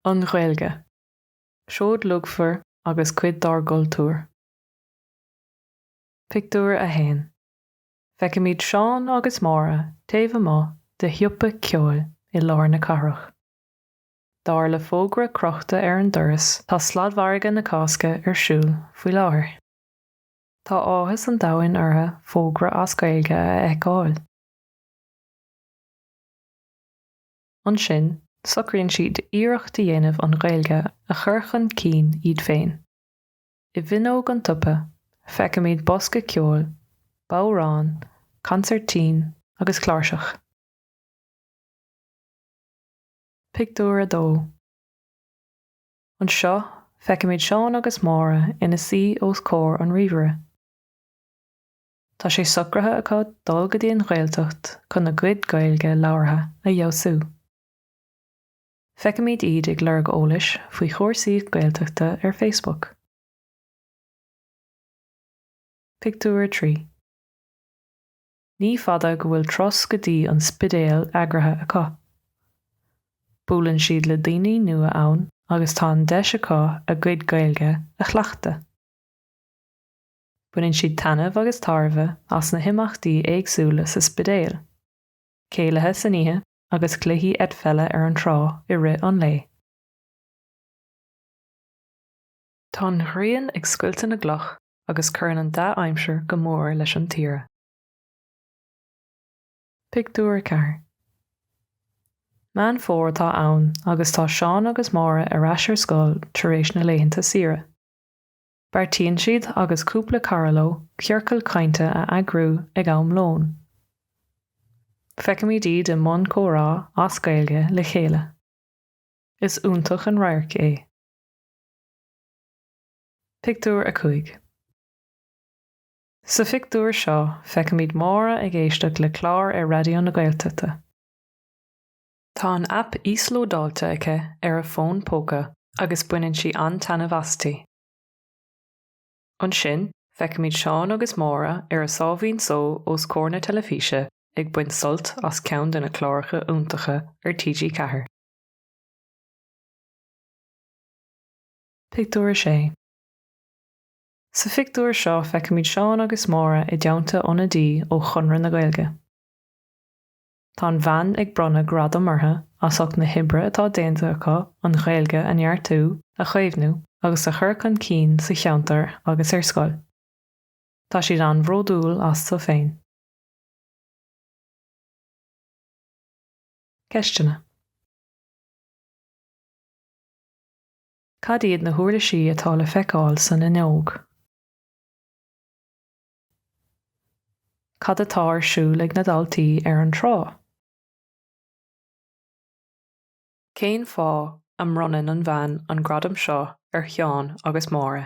An Ghaeilge. Seoid luachmhar agus cuid gcultúr. Pictiúr a hain. Feicimid Seán agus Mára taobh amach de thioppa ceoil I lár na carach. Dar le fógra crochta an doras tá sladmharga na casca siúl faoi láthair. Tá áthas an domhain orthu fógra as Ghaeilge a fheiceáil. Ansin, socraíonn siad iarracht dhéanamh an Ghaeilge a churchan cín iad féin. I bhfeinneog an tuppa, feicimid bosca ceoil, bamhráin, concertín agus cláirseach. Pictiúr a dó. An seo, feicimid Seán agus Mára ina suí os cór an ríomhaire. Tá sé socratha acu dul go dtí an Ghaeltacht chun na cuid Ghaeilge labhartha a gheobsú. Feicimid iad ag lorg eolais faoi chomharsaí Ghaeltachta Facebook. Pictiúr 3. Ní fada go bhfuil tros go dtí an spidéal eagratha acu. Búlann siad le daoine nua ann agus tá an deis acu a cuid Ghaeilge a chleachta. Bunaíonn siad tainmh agus tarbha as na himeachtaí éagsúla sa spidéal. Céalathe sa nithe agus cluichí eadfeile ar an trá I rith an lae. Tá an ghrian ag scoilte na gcloch agus chuireann an dá aimsir go mór leis an tíre. Pictiúr 4. Meán fór tá ann agus tá Seán agus Mára ar ais ar scoil tar éis na laethanta saoire. Bartaíonn siad agus cúpla caraló ceorcail cainte a agrú ag am lón. Feicimid iad I mbun chomhrá as Ghaeilge le chéile. Is iontach an radharc é. Pictiúr 5. Sa pictiúr seo feicimid Mára ag éisteach le clár ar raidió na Gaeltachta. Tá an app íslódáilte aici ar a phone póca agus bunaíonn si an tainmh astí. Ansin, feicimid Seán agus Mára ar a sábhaíonn só os cór na telefíse ag buint sult as ceann de na cláracha iontacha ar TG4. Pictiúr 6. Sa pictiúr seo feicimid Seán agus Mára I dteannta ionadí ó chonradh na Ghaeilge. Tá an bhean ag bronnadh gradam martha as ach na hibre atá déanta acu an Ghaeilge a neartú a chaomhnú agus a chur chun cín sa cheantar agus ar scoil. Tá siad an bhródúil as sa féin. Ceistena. Cad iad na huirlisí atá le feiceáil san na neog? Cad atá ar siúl ag na daltaí ar an trá? Cén fá am runnan an bhean an gradam seo ar Seán agus Mára.